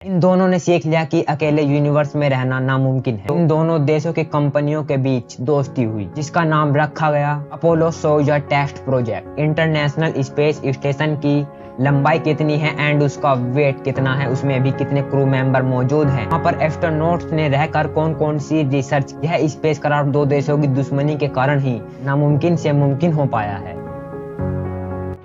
इन दोनों ने सीख लिया कि अकेले यूनिवर्स में रहना नामुमकिन है। इन दोनों देशों की कंपनियों के बीच दोस्ती हुई, जिसका नाम रखा गया Apollo Soyuz test project. International space station की लंबाई कितनी है एंड उसका वेट कितना है, उसमें भी कितने क्रू मेंबर मौजूद हैं, वहाँ पर एस्ट्रोनॉट्स ने रहकर कौन कौन सी रिसर्च। यह स्पेसक्राफ्ट दो देशों की दुश्मनी के कारण ही नामुमकिन से मुमकिन हो पाया है।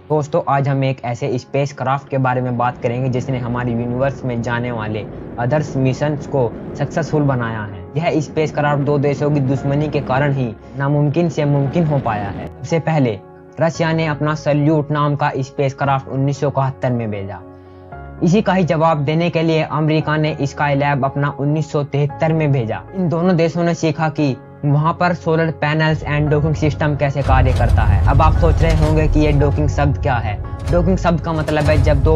दोस्तों, आज हम एक ऐसे स्पेसक्राफ्ट के बारे में बात करेंगे जिसने हमारे यूनिवर्स में जाने वाले अदर्स मिशंस को सक्सेसफुल बनाया है। यह स्पेसक्राफ्ट दो देशों की दुश्मनी के कारण ही नामुमकिन से मुमकिन हो पाया है। सबसे पहले रशिया ने अपना सल्यूट नाम का स्पेसक्राफ्ट 1971 में भेजा। इसी का ही जवाब देने के लिए अमेरिका ने स्काईलैब अपना 1973 में भेजा। इन दोनों देशों ने सीखा कि वहां पर solar panels and docking system कैसे कार्य करता है। अब आप सोच रहे होंगे कि ये डॉकिंग शब्द क्या है। डॉकिंग शब्द का मतलब है जब दो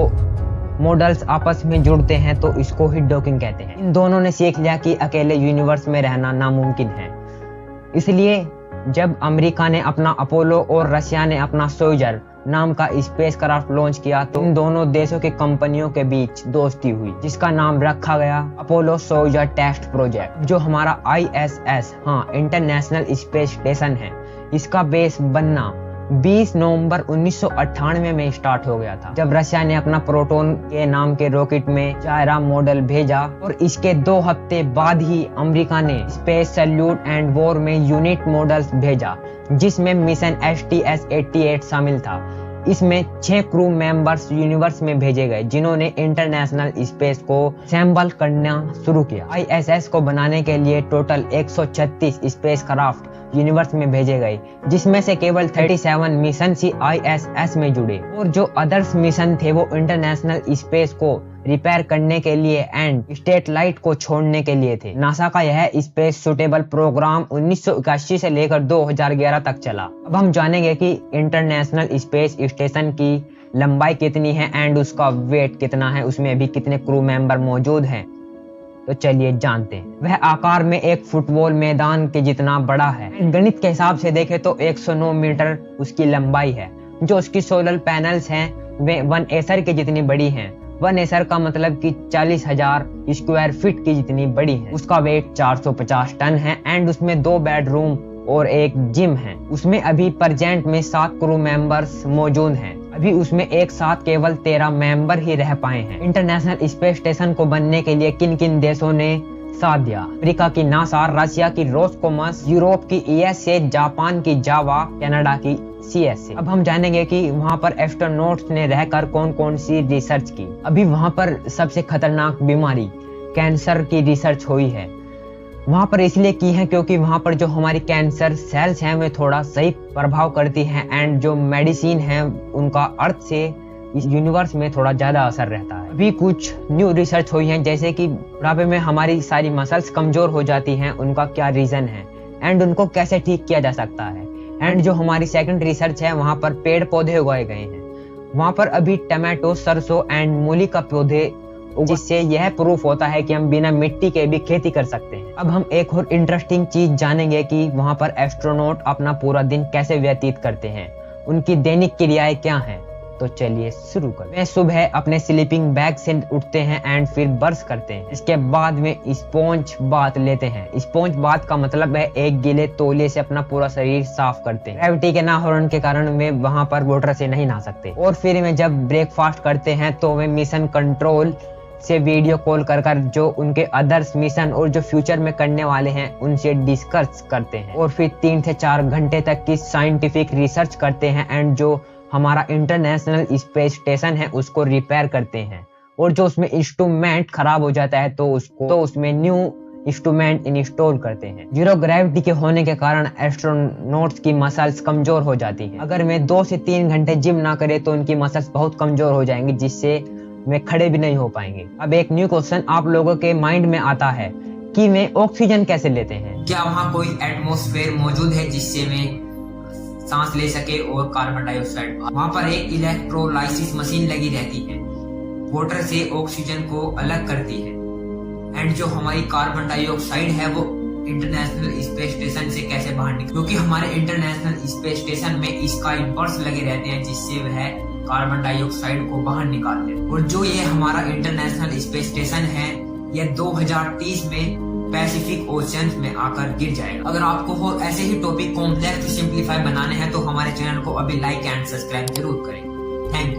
मॉडल्स आपस में जुड़ते हैं तो इसको ही डॉकिंग कहते हैं। इन दोनों ने सीख लिया कि अकेले यूनिवर्स में रहना नामुमकिन है। इसलिए जब अमेरिका ने अपना अपोलो और रशिया ने अपना सोयूजर नाम का स्पेसक्राफ्ट लॉन्च किया तो इन दोनों देशों की कंपनियों के बीच दोस्ती हुई, जिसका नाम रखा गया अपोलो सोयूज टेस्ट प्रोजेक्ट। जो हमारा ISS इंटरनेशनल स्पेस स्टेशन है, इसका बेस बनना 20 नवंबर 1998 में स्टार्ट हो गया था, जब रशिया ने अपना प्रोटॉन के नाम के रॉकेट में जायरा मॉडल भेजा। और इसके 2 हफ्ते बाद ही अमेरिका ने स्पेस सैल्यूट एंड वॉर में यूनिट मॉडल्स भेजा, जिसमें मिशन STS-88 शामिल था। इसमें 6 क्रू मेंबर्स यूनिवर्स में भेजे गए, जिन्होंने इंटरनेशनल स्पेस को असेंबल करना शुरू किया। ISS को बनाने के लिए टोटल 136 स्पेसक्राफ्ट यूनिवर्स में भेजे गए, जिसमें से केवल 37 मिशन ही ISS में जुड़े और जो अदर्स मिशन थे वो इंटरनेशनल स्पेस को रिपेयर करने के लिए एंड सैटेलाइट को छोड़ने के लिए थे। नासा का यह स्पेस सुटेबल प्रोग्राम 1981 से लेकर 2011 तक चला। अब हम जानेंगे कि इंटरनेशनल स्पेस स्टेशन की लंबाई कितनी है एंड उसका वेट कितना है, उसमें भी कितने क्रू मेंबर मौजूद हैं। तो चलिए जानते हैं। वह आकार में एक फुटबॉल मैदान के जितना बड़ा है। गणित के हिसाब से देखें तो 109 मीटर उसकी लंबाई है। जो उसकी सोलर पैनल्स हैं वे 1 एसर के जितनी बड़ी हैं। 1 एसर का मतलब कि 40,000 स्क्वायर फीट की जितनी बड़ी है। उसका वेट 450 टन है एंड उसमें 2 बेडरूम और एक जिम है। उसमें अभी प्रेजेंट में 7 क्रू मेंबर्स मौजूद हैं। अभी उसमें एक साथ केवल 13 मेंबर ही रह पाए हैं। इंटरनेशनल स्पेस स्टेशन को बनने के लिए किन किन देशों ने साथ दिया? अमेरिका की नासा, रशिया की रोसकोमोस, यूरोप की ESA, जापान की जावा, कनाडा की CSA। अब हम जानेंगे कि वहाँ पर एस्ट्रोनॉट्स ने रहकर कौन कौन सी रिसर्च की। अभी वहाँ पर सबसे खतरनाक बीमारी कैंसर की रिसर्च हुई है। वहाँ पर इसलिए की है क्योंकि वहाँ पर जो हमारी कैंसर सेल्स हैं वे थोड़ा सही प्रभाव करती हैं एंड जो मेडिसिन है उनका अर्थ से इस यूनिवर्स में थोड़ा ज्यादा असर रहता है। अभी कुछ न्यू रिसर्च हुई है, जैसे कि बुढ़ापे में हमारी सारी मसल्स कमजोर हो जाती हैं, उनका क्या रीजन है एंड उनको कैसे ठीक किया जा सकता है। एंड जो हमारी सेकंड रिसर्च है वहाँ पर पेड़ पौधे उगाए गए हैं। वहाँ पर अभी टमाटो, सरसों एंड मूली का पौधे, जिससे यह प्रूफ होता है कि हम बिना मिट्टी के भी खेती कर सकते हैं। अब हम एक और इंटरेस्टिंग चीज जानेंगे कि वहाँ पर एस्ट्रोनॉट अपना पूरा दिन कैसे व्यतीत करते हैं, उनकी दैनिक क्रियाएं क्या हैं। तो चलिए शुरू करें। वे सुबह अपने स्लीपिंग बैग से उठते हैं एंड फिर ब्रश करते हैं। इसके बाद में स्पॉन्ज बाथ लेते हैं। स्पॉन्ज बाथ का मतलब है एक गीले तौलिए से अपना पूरा शरीर साफ करते हैं। ग्रेविटी के ना होने के कारण वे वहाँ पर वाटर से नहीं नहा सकते। और फिर वे जब ब्रेकफास्ट करते हैं तो वे मिशन कंट्रोल से वीडियो कॉल कर जो उनके अदर्स मिशन और जो फ्यूचर में करने वाले हैं उनसे डिस्कस करते हैं। और फिर 3 से 4 घंटे तक की साइंटिफिक रिसर्च करते हैं एंड जो हमारा इंटरनेशनल स्पेस स्टेशन है उसको रिपेयर करते हैं। और जो उसमें इंस्ट्रूमेंट खराब हो जाता है तो उसमें न्यू इंस्ट्रूमेंट इंस्टॉल करते हैं। जीरो ग्रेविटी के होने के कारण एस्ट्रोनॉट्स की मसल्स कमजोर हो जाती हैं। अगर वे 2 से 3 घंटे जिम ना करे तो उनकी मसल्स बहुत कमजोर हो जाएंगी, जिससे वे खड़े भी नहीं हो पाएंगे। अब एक न्यू क्वेश्चन आप लोगों के माइंड में आता है कि वे ऑक्सीजन कैसे लेते हैं। क्या वहाँ कोई एटमॉस्फेयर मौजूद है जिससे वे सांस ले सके और कार्बन डाइऑक्साइड? वहाँ पर एक इलेक्ट्रोलाइसिस मशीन लगी रहती है, वाटर से ऑक्सीजन को अलग करती है एंड जो हमारी कार्बन डाइऑक्साइड है वो इंटरनेशनल स्पेस स्टेशन से कैसे बाहर निकले, क्योंकि हमारे इंटरनेशनल स्पेस स्टेशन में स्काई बर्ड्स लगे रहते हैं जिससे वह कार्बन डाइऑक्साइड को बाहर निकाल दे। और जो ये हमारा इंटरनेशनल स्पेस स्टेशन है, यह 2030 में पैसिफिक ओशियन में आकर गिर जाएगा। अगर आपको और ऐसे ही टॉपिक कॉम्प्लेक्स सिंप्लीफाई बनाने हैं तो हमारे चैनल को अभी लाइक एंड सब्सक्राइब जरूर करें। Thank you.